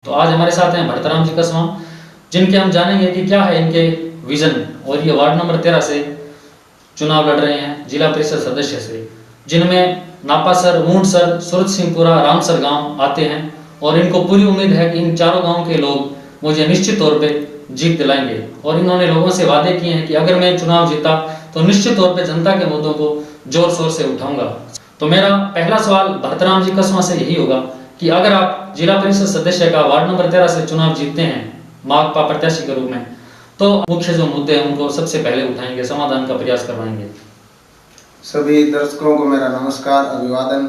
तो आज हमारे साथ हैं भरतराम जी कसवां, जिनके हम जानेंगे कि क्या है इनके विजन। और ये वार्ड नंबर 13 से चुनाव लड़ रहे हैं, जिला परिषद सदस्य से, जिनमें नापासर, मूंडसर, सूरत सिंहपुरा, रामसर गांव आते हैं। और इनको पूरी उम्मीद है कि इन चारों गांव के लोग मुझे निश्चित तौर पे जीत दिलाएंगे। और इन्होंने लोगों से वादे किए हैं कि अगर मैं चुनाव जीता तो निश्चित तौर पे जनता के मुद्दों को जोर शोर से उठाऊंगा। तो मेरा पहला सवाल भरतराम जी कसवां से यही होगा कि अगर आप जिला परिषद सदस्य का वार्ड नंबर 13 से चुनाव जीतते हैं माकपा प्रत्याशी के रूप में, तो मुख्य जो मुद्दे हैं उनको सबसे पहले उठाएंगे, समाधान का प्रयास करवाएंगे। सभी दर्शकों को मेरा नमस्कार, अभिवादन।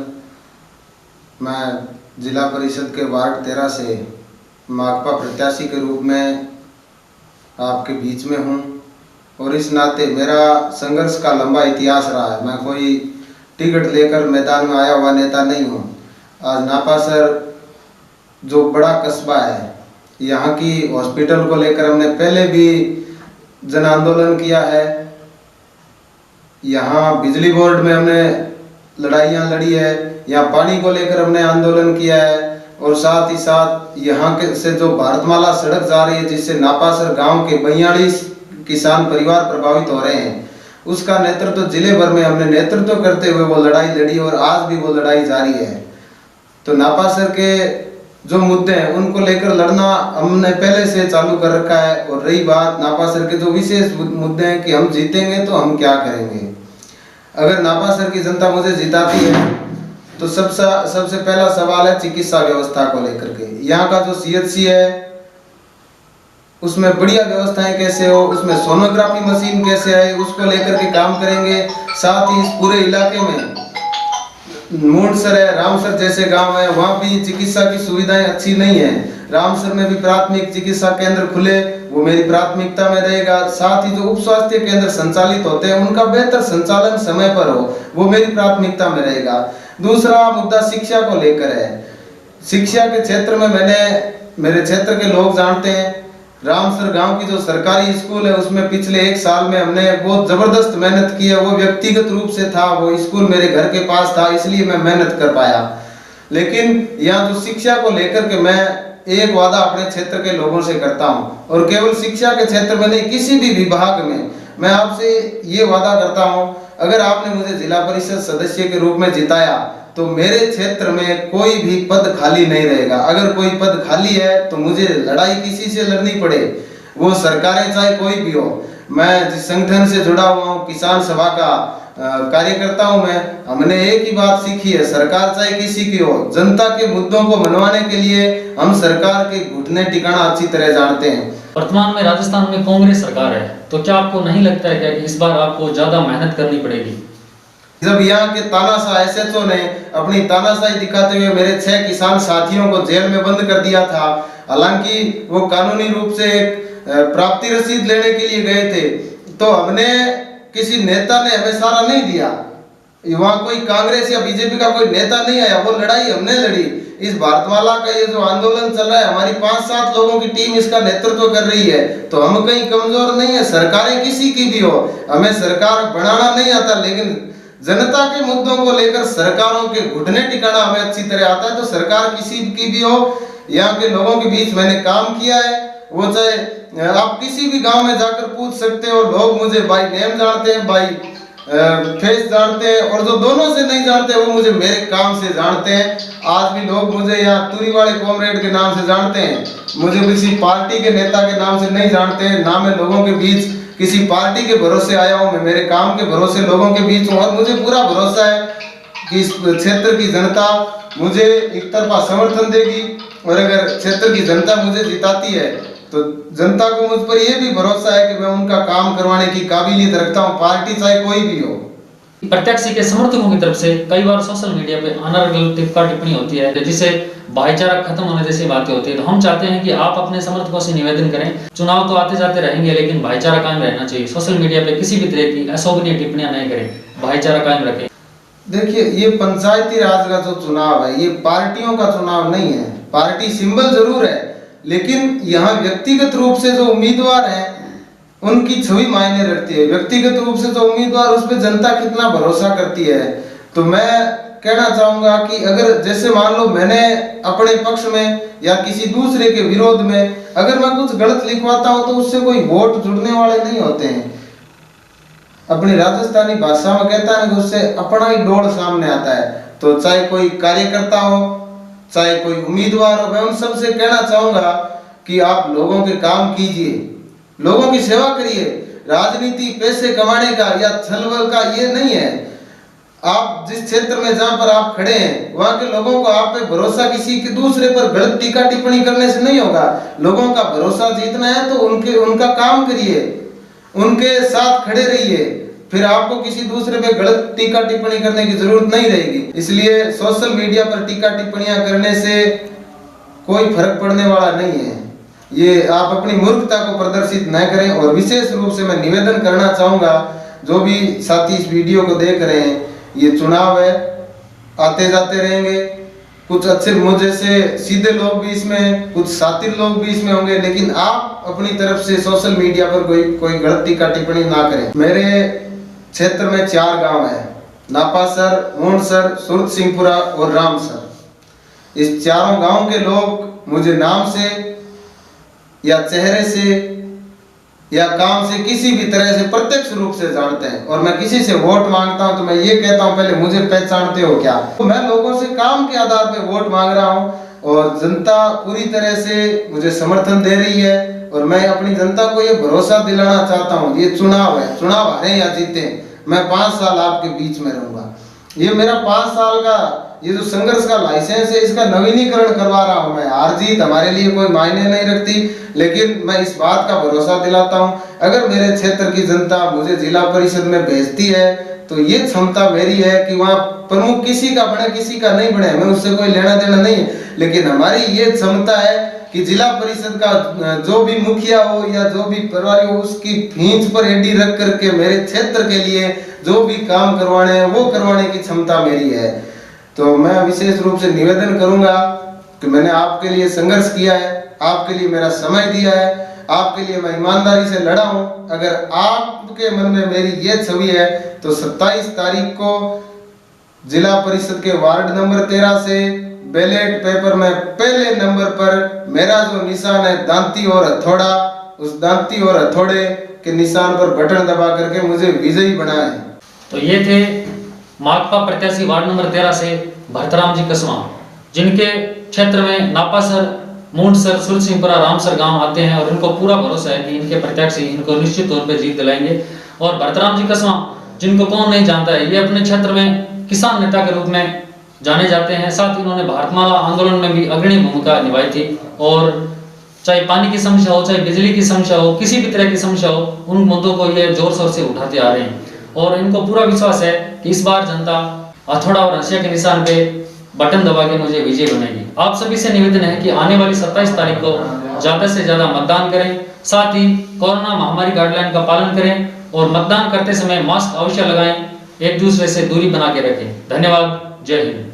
मैं जिला परिषद के वार्ड 13 से माकपा प्रत्याशी के रूप में आपके बीच में हूं, और इस नाते मेरा संघर्ष का लंबा इतिहास रहा है। मैं कोई टिकट लेकर मैदान में आया हुआ नेता नहीं हूं। आज नापासर जो बड़ा कस्बा है, यहाँ की हॉस्पिटल को लेकर हमने पहले भी जन आंदोलन किया है। यहाँ बिजली बोर्ड में हमने लड़ाइयाँ लड़ी है, यहाँ पानी को लेकर हमने आंदोलन किया है, और साथ ही साथ यहाँ के से जो भारतमाला सड़क जा रही है जिससे नापासर गांव के 42 किसान परिवार प्रभावित हो रहे हैं, उसका नेतृत्व जिले भर में हमने नेतृत्व करते हुए वो लड़ाई लड़ी, और आज भी वो लड़ाई जारी है। तो नापासर के जो मुद्दे हैं उनको लेकर लड़ना हमने पहले से चालू कर रखा है। और रही बात नापासर के जो विशेष मुद्दे हैं कि हम जीतेंगे तो हम क्या करेंगे। अगर नापासर की जनता मुझे जिताती है तो सबसे पहला सवाल है चिकित्सा व्यवस्था को लेकर के। यहाँ का जो CHC है उसमें बढ़िया व्यवस्थाएं कैसे हो, उसमें सोनोग्राफी मशीन कैसे आए, उसको लेकर के काम करेंगे। साथ ही इस पूरे इलाके में मूंडसर है, रामसर जैसे गांव है, वहाँ भी चिकित्सा की सुविधाएं अच्छी नहीं है। रामसर में भी प्राथमिक चिकित्सा केंद्र खुले, वो मेरी प्राथमिकता में रहेगा। साथ ही जो उप स्वास्थ्य केंद्र संचालित होते हैं उनका बेहतर संचालन समय पर हो, वो मेरी प्राथमिकता में रहेगा। दूसरा मुद्दा शिक्षा को लेकर है। शिक्षा के क्षेत्र में मेरे क्षेत्र के लोग जानते हैं, रामसर गांव की जो सरकारी स्कूल है उसमें पिछले 1 साल में हमने बहुत जबरदस्त मेहनत की है। वो व्यक्तिगत रूप से था, वो स्कूल मेरे घर के पास था, इसलिए मैं मेहनत कर पाया। लेकिन यहाँ जो शिक्षा को लेकर के मैं एक वादा अपने क्षेत्र के लोगों से करता हूँ, और केवल शिक्षा के क्षेत्र में नहीं, किसी भी विभाग में मैं आपसे ये वादा करता हूँ, अगर आपने मुझे जिला परिषद सदस्य के रूप में जिताया तो मेरे क्षेत्र में कोई भी पद खाली नहीं रहेगा। अगर कोई पद खाली है तो मुझे लड़ाई किसी से लड़नी पड़े, वो सरकारें चाहे कोई भी हो। मैं जिस संगठन से जुड़ा हुआ हूँ, किसान सभा का कार्यकर्ता हूँ मैं, हमने एक ही बात सीखी है, सरकार चाहे किसी की हो, जनता के मुद्दों को मनवाने के लिए हम सरकार के घुटने टिकाना अच्छी तरह जानते हैं। वर्तमान में राजस्थान में कांग्रेस सरकार है, तो क्या आपको नहीं लगता है क्या कि इस बार आपको ज्यादा मेहनत करनी पड़ेगी? जब यहाँ के तानाशाह SHO ने अपनी तानाशाही दिखाते हुए मेरे 6 किसान साथियों को जेल में बंद कर दिया था, हालांकि वो कानूनी रूप से एक प्राप्ति रसीद लेने के लिए गए थे, तो हमने किसी नेता ने हमें सहारा नहीं दिया। वहाँ कोई कांग्रेस या बीजेपी का कोई नेता नहीं आया, वो लड़ाई हमने लड़ी। इस भारतमाला का ये जो आंदोलन चल रहा है, हमारी 5-7 लोगों की टीम इसका नेतृत्व कर रही है, तो हम कहीं कमजोर नहीं है। सरकारें किसी की भी हो, हमें सरकार बनाना नहीं आता, लेकिन जनता के मुद्दों को लेकर सरकारों के घुटने टिकाना हमें अच्छी तरह आता है। तो सरकार किसी की भी हो, यहाँ के लोगों के बीच मैंने काम किया है। वो चाहे आप किसी भी गांव में जाकर पूछ सकते हो, लोग मुझे बाय नेम जानते हैं, बाय फेस जानते हैं, और जो दोनों से नहीं जानते वो मुझे मेरे काम से जानते हैं। आज भी लोग मुझे यहाँ तुरी वाले कॉमरेड के नाम से जानते हैं, मुझे किसी पार्टी के नेता के नाम से नहीं जानते हैं। ना मैं लोगों के बीच किसी पार्टी के भरोसे आया हूँ, मैं मेरे काम के भरोसे लोगों के बीच हूँ, और मुझे पूरा भरोसा है कि इस क्षेत्र की जनता मुझे एक तरफा समर्थन देगी। और अगर क्षेत्र की जनता मुझे जिताती है तो जनता को मुझ पर यह भी भरोसा है कि मैं उनका काम करवाने की काबिलियत रखता हूँ, पार्टी चाहे कोई भी हो। प्रत्याशी के समर्थकों की तरफ से कई बार सोशल मीडिया पे अनर्गल टिप्पणी होती है, जिसे भाईचारा खत्म होने जैसी बातें होती है। तो हम चाहते हैं कि आप अपने समर्थकों से निवेदन करें, चुनाव तो आते जाते रहेंगे लेकिन भाईचारा कायम रहना चाहिए। सोशल मीडिया पे किसी भी तरह की अशोभनीय टिप्पणियां नहीं करें, भाईचारा कायम रखें। देखिए, ये पंचायती राज का जो चुनाव है, ये पार्टियों का चुनाव नहीं है। पार्टी सिंबल जरूर है, लेकिन यहाँ व्यक्तिगत रूप से जो उम्मीदवार हैं उनकी छवि मायने रखती है। व्यक्तिगत रूप से जो उम्मीदवार, उस पर जनता कितना भरोसा करती है। तो मैं कहना चाहूंगा कि अगर जैसे मान लो मैंने अपने पक्ष में या किसी दूसरे के विरोध में अगर मैं कुछ गलत लिखवाता हूं तो उससे कोई वोट जुड़ने वाले नहीं होते हैं। अपनी राजस्थानी भाषा में कहता है कि उससे अपना ही डोल सामने आता है। तो चाहे कोई कार्यकर्ता हो, चाहे कोई उम्मीदवार हो, मैं उन सबसे कहना चाहूंगा कि आप लोगों के काम कीजिए, लोगों की सेवा करिए। राजनीति पैसे कमाने का या छलबल का ये नहीं है। आप जिस क्षेत्र में जहां पर आप खड़े हैं वहां के लोगों को आप पे भरोसा किसी के दूसरे पर गलत टीका टिप्पणी करने से नहीं होगा। लोगों का भरोसा जीतना है तो उनका काम करिए, उनके साथ खड़े रहिए, फिर आपको किसी दूसरे पे गलत टीका टिप्पणी करने की जरूरत नहीं रहेगी। इसलिए सोशल मीडिया पर टीका टिप्पणियां करने से कोई फर्क पड़ने वाला नहीं है। ये आप अपनी मूर्खता को प्रदर्शित न करें। और विशेष रूप से मैं निवेदन करना चाहूंगा, जो भी साथी इस वीडियो को देख रहे हैं, ये चुनाव है, आते जाते रहेंगे। कुछ अच्छे मुझे से सीधे लोग भी इसमें, कुछ शातिर लोग भी इसमें होंगे, लेकिन आप अपनी तरफ से सोशल मीडिया पर कोई गलत टीका टिप्पणी ना करें। मेरे क्षेत्र में 4 गांव है, नापासर, मूंडसर, सुरत सिंहपुरा और रामसर। इस चारों गांव के लोग मुझे नाम से या चेहरे से या काम से किसी भी तरह से प्रत्यक्ष रूप से जानते हैं। और मैं किसी से वोट मांगता हूं तो मैं ये कहता हूं, पहले मुझे पहचानते हो क्या? तो मैं लोगों से काम के आधार पे वोट मांग रहा हूं और जनता पूरी तरह से मुझे समर्थन दे रही है। और मैं अपनी जनता को ये भरोसा दिलाना चाहता हूं, ये चुनाव है, चुनाव हारे या जीते, मैं 5 साल आपके बीच में रहूंगा। ये मेरा 5 साल का ये जो संघर्ष का लाइसेंस है, इसका नवीनीकरण करवा रहा हूं मैं। हार जीत हमारे लिए कोई मायने नहीं रखती, लेकिन मैं इस बात का भरोसा दिलाता हूं, अगर मेरे क्षेत्र की जनता मुझे जिला परिषद में भेजती है तो ये क्षमता मेरी है कि वहाँ प्रमुख किसी का बने किसी का नहीं बने, मैं उससे कोई लेना देना नहीं है, लेकिन हमारी ये क्षमता है कि जिला परिषद का जो भी मुखिया हो या जो भी प्रभारी हो, उसकी फीस पर एडी रख करके मेरे क्षेत्र के लिए जो भी काम करवाने हैं वो करवाने की क्षमता मेरी है। तो मैं विशेष रूप से निवेदन करूंगा कि मैंने आपके लिए संघर्ष किया है, आपके लिए मेरा समय दिया है, आपके लिए मैं ईमानदारी से लड़ा हूं। अगर आपके मन में मेरी ये छवि है तो 27 तारीख को जिला परिषद के वार्ड नंबर 13 से बैलेट पेपर में पहले नंबर पर मेरा जो निशान है दांती और हथौड़ा, उस दांती और हथौड़े के निशान पर बटन दबा करके मुझे विजयी बनाएं। तो ये थे माकपा प्रत्याशी वार्ड नंबर 13 से भरतराम जी कसवा, जिनके क्षेत्र में नापासर, मूंडसर, सुरत सिंहपुरा, रामसर गांव आते हैं और इनको पूरा भरोसा है कि इनके प्रत्याशी इनको निश्चित तौर पे जीत दिलाएंगे। और भरतराम जी कसवा, जिनको कौन नहीं जानता है, ये अपने क्षेत्र में किसान नेता के रूप में जाने जाते हैं। साथ ही इन्होंने भारतमाला आंदोलन में भी अग्रणी भूमिका निभाई थी। और चाहे पानी की समस्या हो, चाहे बिजली की समस्या हो, किसी भी तरह की समस्या हो, उन मुद्दों को ये जोर शोर से उठाते आ रहे हैं। और इनको पूरा विश्वास है कि इस बार जनता हथौड़ा और हंसिया के निशान पे बटन दबा के मुझे विजय बनाएगी। आप सभी से निवेदन है कि आने वाली 27 तारीख को ज्यादा से ज्यादा मतदान करें, साथ ही कोरोना महामारी गाइडलाइन का पालन करें और मतदान करते समय मास्क अवश्य लगाएं, एक दूसरे से दूरी बना के रखें। धन्यवाद। जय हिंद।